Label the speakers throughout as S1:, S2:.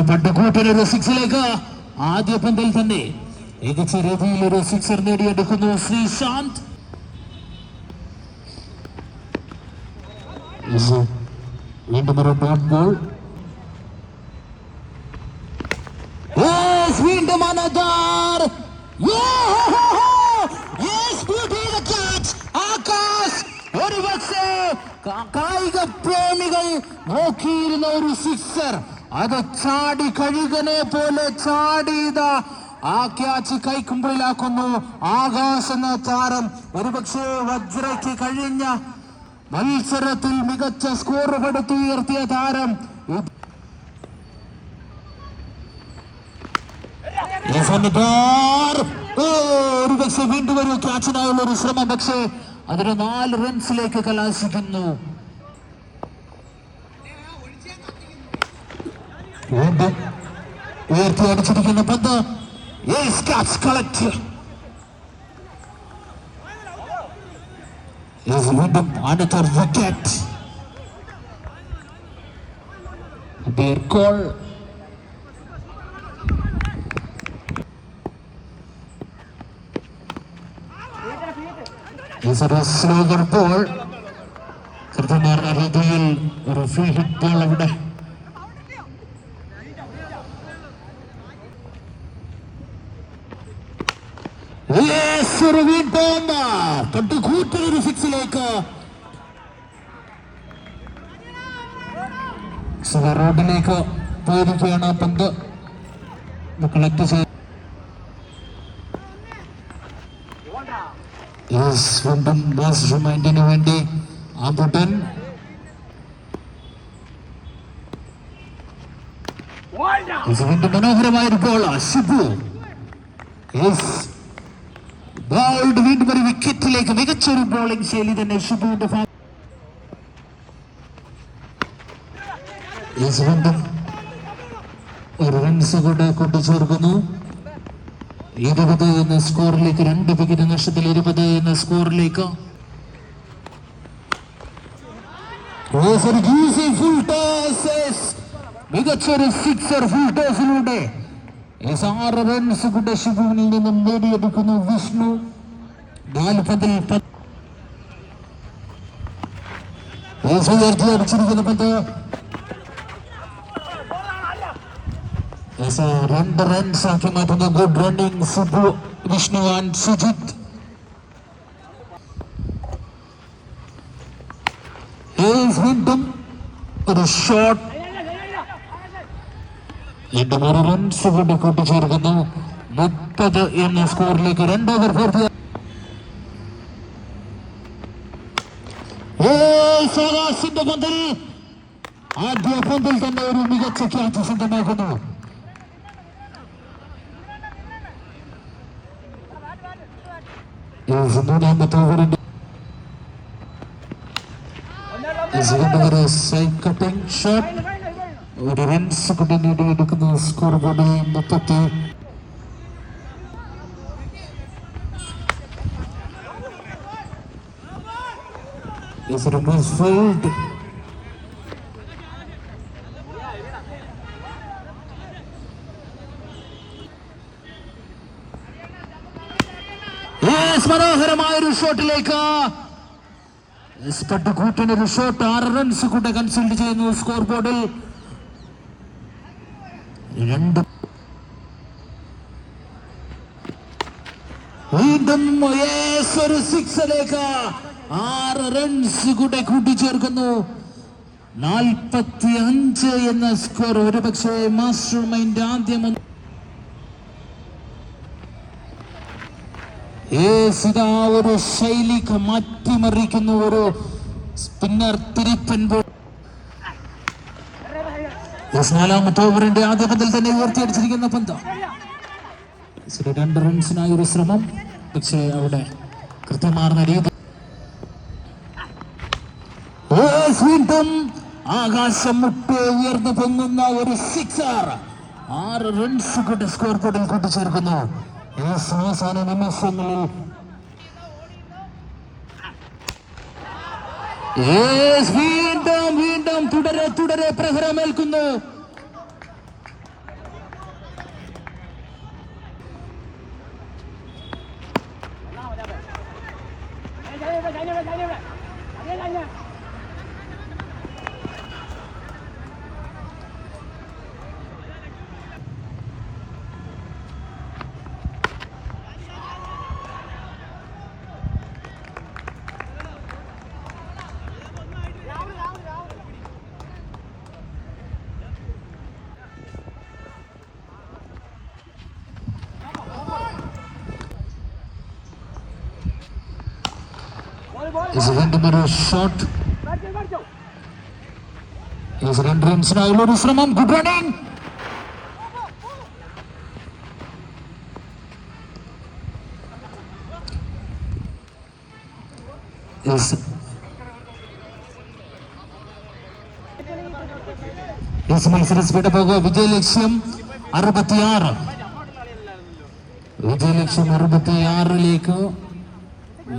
S1: പട്ടുകൂട്ടനൊരു സിക്സിലേക്ക് ആദ്യ പന്തിൽ തന്നെ മികച്ച രീതിയിൽ ഒരു സിക്സർ നേടിയെടുക്കുന്നു ശ്രീശാന്ത്. വീണ്ടും ഒരു ഡോട്ട് ബോൾ. വീണ്ടും ആകാശ്. ഒരു പക്ഷേ കായിക പ്രേമികൾ നോക്കിയിരുന്ന ഒരു സിക്സർ, അത് ചാടി കഴുകനെ പോലെ ചാടിയത ആ ക്യാച്ച് കൈക്കുമ്പിളിലാക്കുന്നു ആകാശ് എന്ന താരം. ഒരുപക്ഷെ വജ്രയ്ക്ക് കഴിഞ്ഞ മത്സരത്തിൽ മികച്ച സ്കോർ പടുത്തുയർത്തിയ താരം. ഒരുപക്ഷെ വീണ്ടും ഒരു ക്യാച്ചിനായുള്ള ഒരു ശ്രമം, പക്ഷേ അതിന് 4 റൺസിലേക്ക് കലാശിക്കുന്നു. വീണ്ടും ഉയർത്തി അടിച്ചിരിക്കുന്ന പന്ത്. വീണ്ടും another wicket. Their call. Is a slower ball. കൃത്യമായ രീതിയിൽ ഒരു ഫ്രീ ഹിറ്റ് ബോൾ അവിടെ. പട്ടുകൂട്ടൊരു സിക്സിലേക്ക് റോഡിലേക്ക് പോയിരിക്കുകയാണ് പന്ത്. കളക്ട് ചെയ്ത് വീണ്ടും മൈൻഡിന് വേണ്ടി ആബുട്ടൻ. വീണ്ടും മനോഹരമായൊരു ബോൾ. ഷിബു ബോൾഡ്. വീണ്ടും ഒരു വിക്കറ്റിലേക്ക് മികച്ചൊരു ബോളിംഗ് ശൈലി തന്നെ ഷിബുവിന്റെ വീണ്ടും ഒരു റൺസ് കൂടെ കൂട്ടിച്ചേർക്കുന്നു. 20 എന്ന സ്കോറിലേക്ക്, 2 വിക്കറ്റ് നഷ്ടത്തിൽ 20 എന്ന സ്കോറിലേക്ക്. മികച്ചൊരു സിക്സർ ഫുൾ ടോസിലൂടെ 6 റൺസ് കൂടെ ഷിബുവിനിൽ നിന്നും നേടിയെടുക്കുന്നു വിഷ്ണു. 4 പന്തിൽ ഉയർത്തി അടിച്ചിരിക്കുന്ന പന്ത്. 2 റൺസ് ആക്കി മാറ്റുന്ന good running Shibu, Vishnu and Sujith. വീണ്ടും ഒരു ഷോട്ട്. 3 റൺസ് കൊണ്ട് കൂട്ടിച്ചേർക്കുന്നു. 30 എന്ന സ്കോറിലേക്ക് 2 ഓവർ പൂർത്തിയായി. പന്തിൽ ആദ്യ പന്തിൽ തന്നെ ഒരു മികച്ച ക്യാച്ച് സ്വന്തമാക്കുന്നു. മൂന്നാമത്തെ ഓവറിന്റെ ഒരു സൈഡ് കട്ടിംഗ് ഷോട്ട്. 1 റൺസ് കൊണ്ട് നേടിയെടുക്കുന്ന സ്കോർ ബോർഡിൽ 30. മനോഹരമായൊരു ഷോട്ടിലേക്ക് പട്ടുകൂട്ടനൊരു ഷോട്ട്. 6 റൺസ് കൂടെ കൺസൾട്ട് ചെയ്യുന്നു സ്കോർ ബോർഡിൽ. 2 വീണ്ടും ഒരു സിക്സിലേക്ക് 6 റൺസ് കൂടെ കൂട്ടിച്ചേർക്കുന്നു. 45 എന്ന സ്കോർ. ഒരുപക്ഷെ മാസ്റ്റർ മൈൻഡ് ആദ്യം ഒരു ശൈലിക്ക് മാറ്റിമറിക്കുന്ന ഒരു സ്പിന്നർ തിരിപ്പൻ ബോൾ. 4ാമത്തെ ഓവറിന്റെ ആദ്യ പന്തിൽ തന്നെ ഉയർത്തിയടിച്ചിരിക്കുന്ന പന്ത്. 2 റൺസിനായി ഒരു ശ്രമം, പക്ഷേ അവിടെ കൃത്യമാർന്ന രീതി. വീണ്ടും ആകാശം മുട്ട് ഉയർന്നു പൊങ്ങുന്ന ഒരു സിക്സർ 6 റൺസ് കൂടി സ്കോർ ബോർഡിൽ കൂട്ടിച്ചേർക്കുന്നു. ഈ അവസാന നിമിഷങ്ങളിൽ വീണ്ടും വീണ്ടും തുടരെ തുടരെ പ്രഹരമേൽക്കുന്നു. വീണ്ടും ഒരു ഷോട്ട്. 2 റൺസിനായുള്ള ഒരു ശ്രമം. Good running. മത്സരത്തിന്റെ പോകുക. വിജയലക്ഷ്യം 66. വിജയലക്ഷ്യം 66ലേക്ക്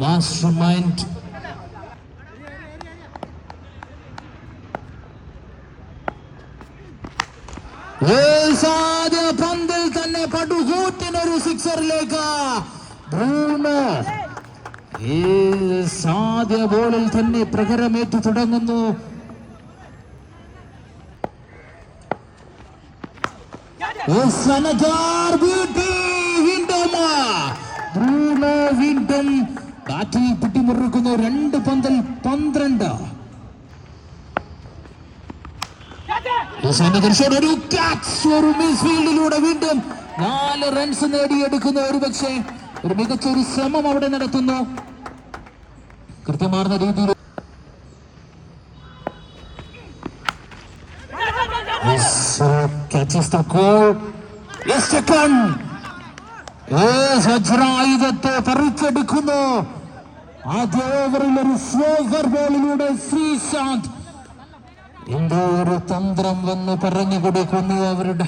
S1: മാസ്റ്റർ മൈൻഡ് പന്തിൽ തന്നെ പടുകൂറ്റിനൊരു സിക്സറിലേക്ക് ബ്രൂണോ സാധ്യ ബോളിൽ തന്നെ പ്രഹരമേറ്റു തുടങ്ങുന്നു. ബ്രൂണോ വീണ്ടും ബാറ്റിൽ പിടിമുറുക്കുന്നു. 2 പന്തിൽ 12. ഒരു ക്യാച്ച്, ഒരു മിസ്ഫീൽഡിലൂടെ വീണ്ടും 4 റൺസ് നേടിയെടുക്കുന്നു. ഒരുപക്ഷെ ഒരു മികച്ചൊരു ശ്രമം അവിടെ നടത്തുന്നു. കൃത്യമാർന്ന രീതിയിൽ വജ്രായുധത്തെ പറിച്ചെടുക്കുന്നു. ആദ്യ ഓവറിൽ ഒരു സ്ലോവർ ബോളിലൂടെ ശ്രീശാന്ത് എന്തോ ഒരു തന്ത്രം വന്ന് പറഞ്ഞു കൊടുക്കുന്നു. അവരുടെ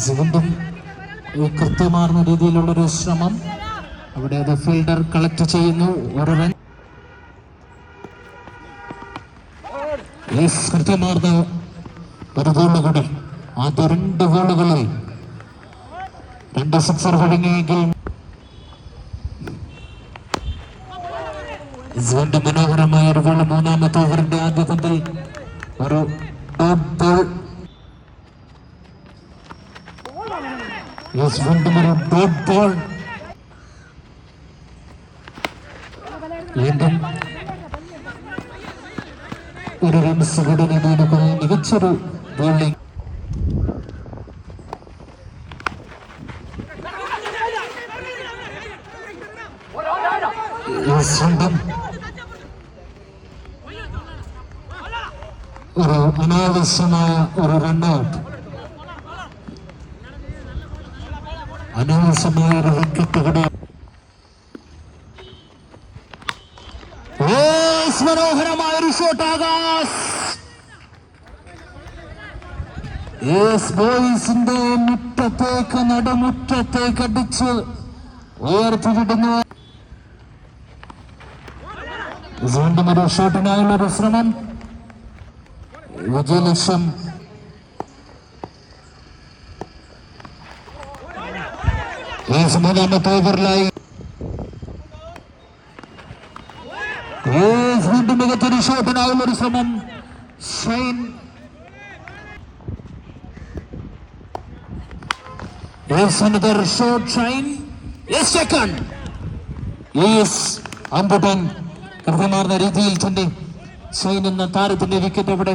S1: വീണ്ടും കൃത്യമാർന്ന രീതിയിലുള്ളൊരു ശ്രമം. അവിടെ അത് ഫീൽഡർ കളക്ട് ചെയ്യുന്നു. 1 റൺ. കൃത്യമാർന്ന ഒരു ഗോൾ കൂടെ. ആദ്യ 2 ഗോളുകളിൽ 2 സിക്സർ വഴങ്ങിയെങ്കിൽ വീണ്ടും മനോഹരമായ ഒരു ഗോൾ. 3ാമത്തെ ഓവറിന്റെ ആദ്യ പന്തിൽ ഒരു ഡോട്ട് ബോൾ. വീണ്ടും ഒരു ഡോട്ട് ബോൾ. വീണ്ടും ഒരു റൺസ് കൂടെ നേടിയെടുക്കുന്ന മികച്ചൊരു ബോളിംഗ്. സ്വന്തം ഒരു അനാവശ്യമായ ഒരു റൺഔട്ട്, അനാവശ്യമായ ഒരു വിക്കറ്റ് കൂടെ. മനോഹരമായ ഒരു ഷോട്ട്. ആകാശ് ബോയ്സിന്റെ മുറ്റത്തേക്ക് നടുമുറ്റത്തേക്ക് അടിച്ച് ഉയർത്തിവിടുന്നു. വീണ്ടും ഒരു ഷോട്ടിനായുള്ളൊരു ശ്രമം. വിജയലക്ഷ്യം മൂന്നാമത്തെ ഓവറിലായി. വീണ്ടും മികച്ചൊരു ഷോട്ടിനായുള്ളൊരു ശ്രമം. Shine another short shine. Second. അമ്പുടൻ കൃത്യമാർന്ന രീതിയിൽ തന്നെ ഷൈൻ എന്ന താരത്തിന്റെ വിക്കറ്റ് അവിടെ.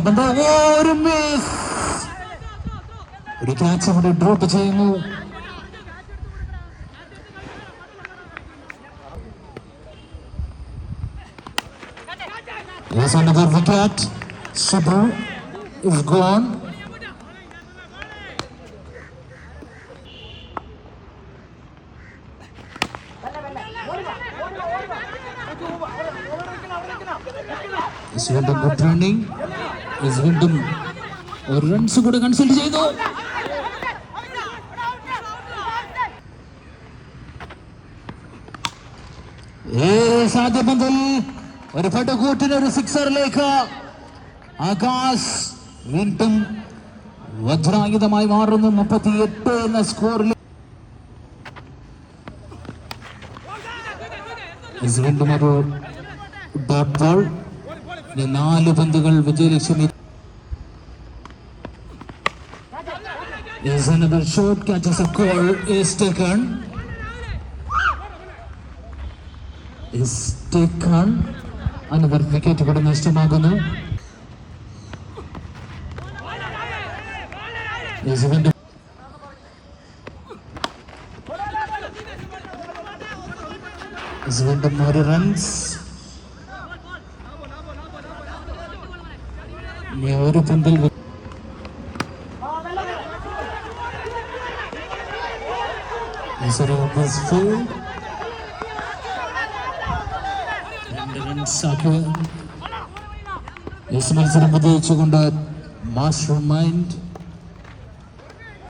S1: പന്ത് ഒരു ക്യാച്ച് അവിടെ ഡ്രോപ്പ് ചെയ്യുന്നു. Another wicket. Subbu is gone. വീണ്ടും ഗുഡ് റണ്ണിങ്. വീണ്ടും ഒരു റൺസ് കൂടെ കൺസൾട്ട് ചെയ്തു. സാധ്യ പന്തൽ ഒരു പട്ടുകൂട്ടിന് ഒരു സിക്സറിലേക്ക് ആകാശ് വീണ്ടും വജ്രായുധമായി മാറുന്നു. 38 എന്ന സ്കോറിൽ വീണ്ടും ഒരു ഡോട്ട് ബോൾ. 4 പന്തുകൾ Vijayalakshmi. Another short catches a call is taken. Another wicket കൂടെ നഷ്ടമാകുന്നു. വീണ്ടും ഒരു റൺസ്. ഒരു പന്തിൽ മത്സരം വിജയിച്ചുകൊണ്ട് മാസ്റ്റർ മൈൻഡ്